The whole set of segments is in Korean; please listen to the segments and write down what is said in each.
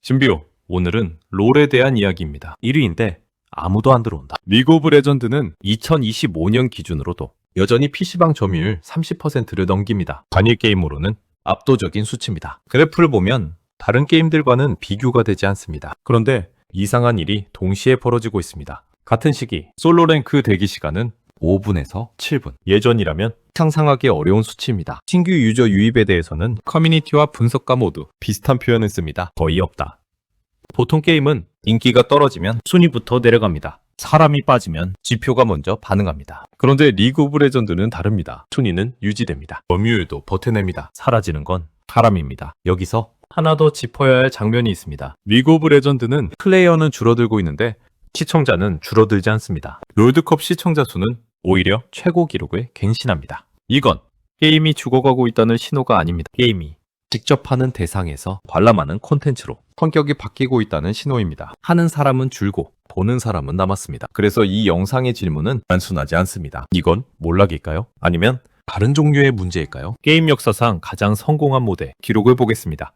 신비호, 오늘은 롤에 대한 이야기입니다. 1위인데 아무도 안 들어온다. 리그 오브 레전드는 2025년 기준으로도 여전히 PC방 점유율 30%를 넘깁니다. 단일 게임으로는 압도적인 수치입니다. 그래프를 보면 다른 게임들과는 비교가 되지 않습니다. 그런데 이상한 일이 동시에 벌어지고 있습니다. 같은 시기 솔로 랭크 대기 시간은 5분에서 7분. 예전이라면 상상하기 어려운 수치입니다. 신규 유저 유입에 대해서는 커뮤니티와 분석가 모두 비슷한 표현을 씁니다. 거의 없다. 보통 게임은 인기가 떨어지면 순위부터 내려갑니다. 사람이 빠지면 지표가 먼저 반응합니다. 그런데 리그 오브 레전드는 다릅니다. 순위는 유지됩니다. 점유율도 버텨냅니다. 사라지는 건 사람입니다. 여기서 하나 더 짚어야 할 장면이 있습니다. 리그 오브 레전드는 플레이어는 줄어들고 있는데 시청자는 줄어들지 않습니다. 롤드컵 시청자 수는 오히려 최고 기록을 갱신합니다. 이건 게임이 죽어가고 있다는 신호가 아닙니다. 게임이 직접 하는 대상에서 관람하는 콘텐츠로 성격이 바뀌고 있다는 신호입니다. 하는 사람은 줄고 보는 사람은 남았습니다. 그래서 이 영상의 질문은 단순하지 않습니다. 이건 몰락일까요? 아니면 다른 종류의 문제일까요? 게임 역사상 가장 성공한 모델 기록을 보겠습니다.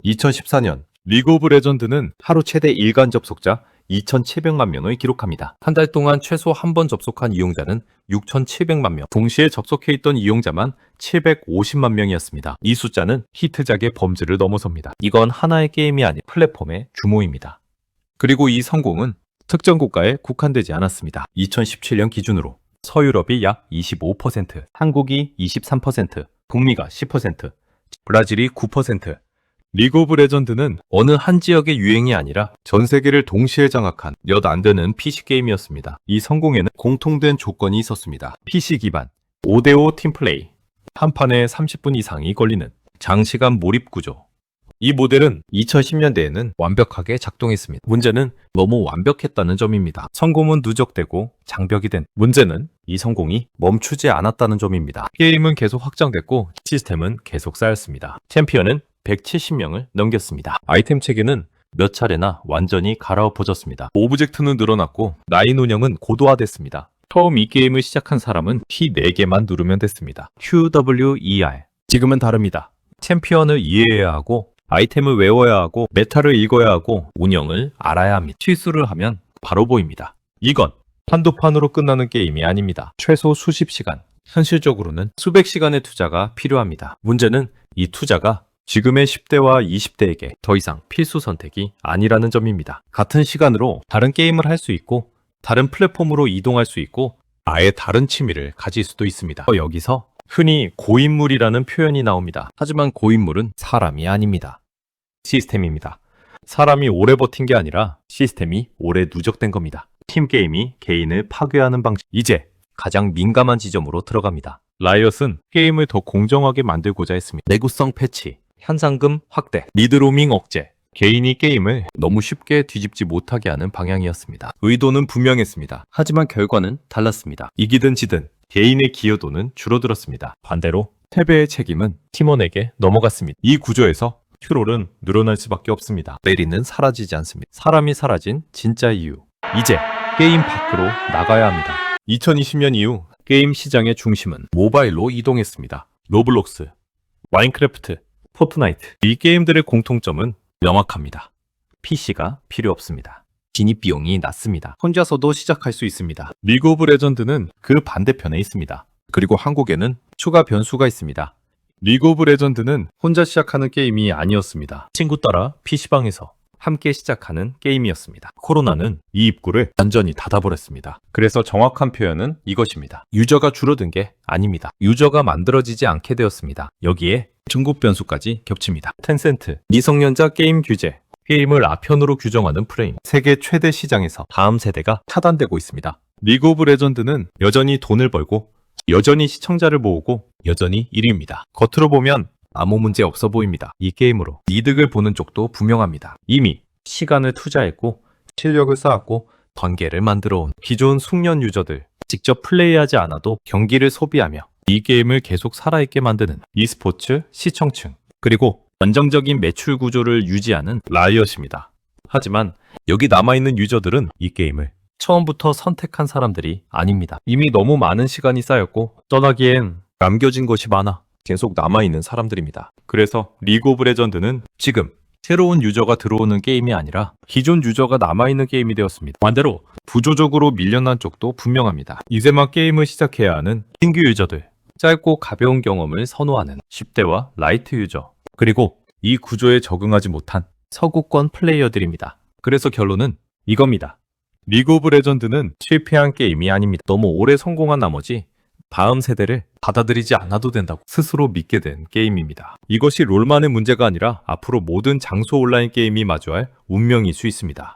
2014년 리그 오브 레전드는 하루 최대 일간 접속자 2,700만 명을 기록합니다. 한 달 동안 최소 한 번 접속한 이용자는 6,700만 명. 동시에 접속해 있던 이용자만 750만 명이었습니다. 이 숫자는 히트작의 범주를 넘어섭니다. 이건 하나의 게임이 아닌 플랫폼의 규모입니다. 그리고 이 성공은 특정 국가에 국한되지 않았습니다. 2017년 기준으로 서유럽이 약 25%, 한국이 23%, 북미가 10%, 브라질이 9%, 리그 오브 레전드는 어느 한 지역의 유행이 아니라 전 세계를 동시에 장악한 몇 안 되는 PC게임이었습니다. 이 성공에는 공통된 조건이 있었습니다. PC 기반, 5대5 팀플레이, 한 판에 30분 이상이 걸리는 장시간 몰입 구조. 이 모델은 2010년대에는 완벽하게 작동했습니다. 문제는 너무 완벽했다는 점입니다. 성공은 누적되고 장벽이 된 문제는 이 성공이 멈추지 않았다는 점입니다. 게임은 계속 확장됐고 시스템은 계속 쌓였습니다. 챔피언은 170명을 넘겼습니다. 아이템 체계는 몇 차례나 완전히 갈아엎어졌습니다. 오브젝트는 늘어났고 라인 운영은 고도화됐습니다. 처음 이 게임을 시작한 사람은 키 4개만 누르면 됐습니다. QWER. 지금은 다릅니다. 챔피언을 이해해야 하고 아이템을 외워야 하고 메타를 읽어야 하고 운영을 알아야 합니다. 실수를 하면 바로 보입니다. 이건 한두판으로 끝나는 게임이 아닙니다. 최소 수십 시간, 현실적으로는 수백 시간의 투자가 필요합니다. 문제는 이 투자가 지금의 10대와 20대에게 더 이상 필수 선택이 아니라는 점입니다. 같은 시간으로 다른 게임을 할 수 있고 다른 플랫폼으로 이동할 수 있고 아예 다른 취미를 가질 수도 있습니다. 여기서 흔히 고인물이라는 표현이 나옵니다. 하지만 고인물은 사람이 아닙니다. 시스템입니다. 사람이 오래 버틴 게 아니라 시스템이 오래 누적된 겁니다. 팀게임이 개인을 파괴하는 방식. 이제 가장 민감한 지점으로 들어갑니다. 라이엇은 게임을 더 공정하게 만들고자 했습니다. 내구성 패치, 현상금 확대, 리드로밍 억제, 개인이 게임을 너무 쉽게 뒤집지 못하게 하는 방향이었습니다. 의도는 분명했습니다. 하지만 결과는 달랐습니다. 이기든 지든 개인의 기여도는 줄어들었습니다. 반대로 패배의 책임은 팀원에게 넘어갔습니다. 이 구조에서 트롤은 늘어날 수밖에 없습니다. 메리는 사라지지 않습니다. 사람이 사라진 진짜 이유. 이제 게임 밖으로 나가야 합니다. 2020년 이후 게임 시장의 중심은 모바일로 이동했습니다. 로블록스, 마인크래프트, 포트나이트. 이 게임들의 공통점은 명확합니다. PC가 필요 없습니다. 진입 비용이 낮습니다. 혼자서도 시작할 수 있습니다. 리그 오브 레전드는 그 반대편에 있습니다. 그리고 한국에는 추가 변수가 있습니다. 리그 오브 레전드는 혼자 시작하는 게임이 아니었습니다. 친구 따라 PC방에서 함께 시작하는 게임이었습니다. 코로나는 이 입구를 완전히 닫아버렸습니다. 그래서 정확한 표현은 이것입니다. 유저가 줄어든 게 아닙니다. 유저가 만들어지지 않게 되었습니다. 여기에 중국 변수까지 겹칩니다. 텐센트, 미성년자 게임 규제, 게임을 아편으로 규정하는 프레임, 세계 최대 시장에서 다음 세대가 차단되고 있습니다. 리그 오브 레전드는 여전히 돈을 벌고 여전히 시청자를 모으고 여전히 1위입니다. 겉으로 보면 아무 문제 없어 보입니다. 이 게임으로 이득을 보는 쪽도 분명합니다. 이미 시간을 투자했고 실력을 쌓았고 번개를 만들어 온 기존 숙련 유저들, 직접 플레이하지 않아도 경기를 소비하며 이 게임을 계속 살아있게 만드는 e스포츠 시청층, 그리고 안정적인 매출 구조를 유지하는 라이엇입니다. 하지만 여기 남아있는 유저들은 이 게임을 처음부터 선택한 사람들이 아닙니다. 이미 너무 많은 시간이 쌓였고 떠나기엔 남겨진 것이 많아 계속 남아있는 사람들입니다. 그래서 리그 오브 레전드는 지금 새로운 유저가 들어오는 게임이 아니라 기존 유저가 남아있는 게임이 되었습니다. 반대로 구조적으로 밀려난 쪽도 분명합니다. 이제만 게임을 시작해야 하는 신규 유저들, 짧고 가벼운 경험을 선호하는 10대와 라이트 유저, 그리고 이 구조에 적응하지 못한 서구권 플레이어들입니다. 그래서 결론은 이겁니다. 리그 오브 레전드는 실패한 게임이 아닙니다. 너무 오래 성공한 나머지 다음 세대를 받아들이지 않아도 된다고 스스로 믿게 된 게임입니다. 이것이 롤만의 문제가 아니라 앞으로 모든 장소 온라인 게임이 마주할 운명일 수 있습니다.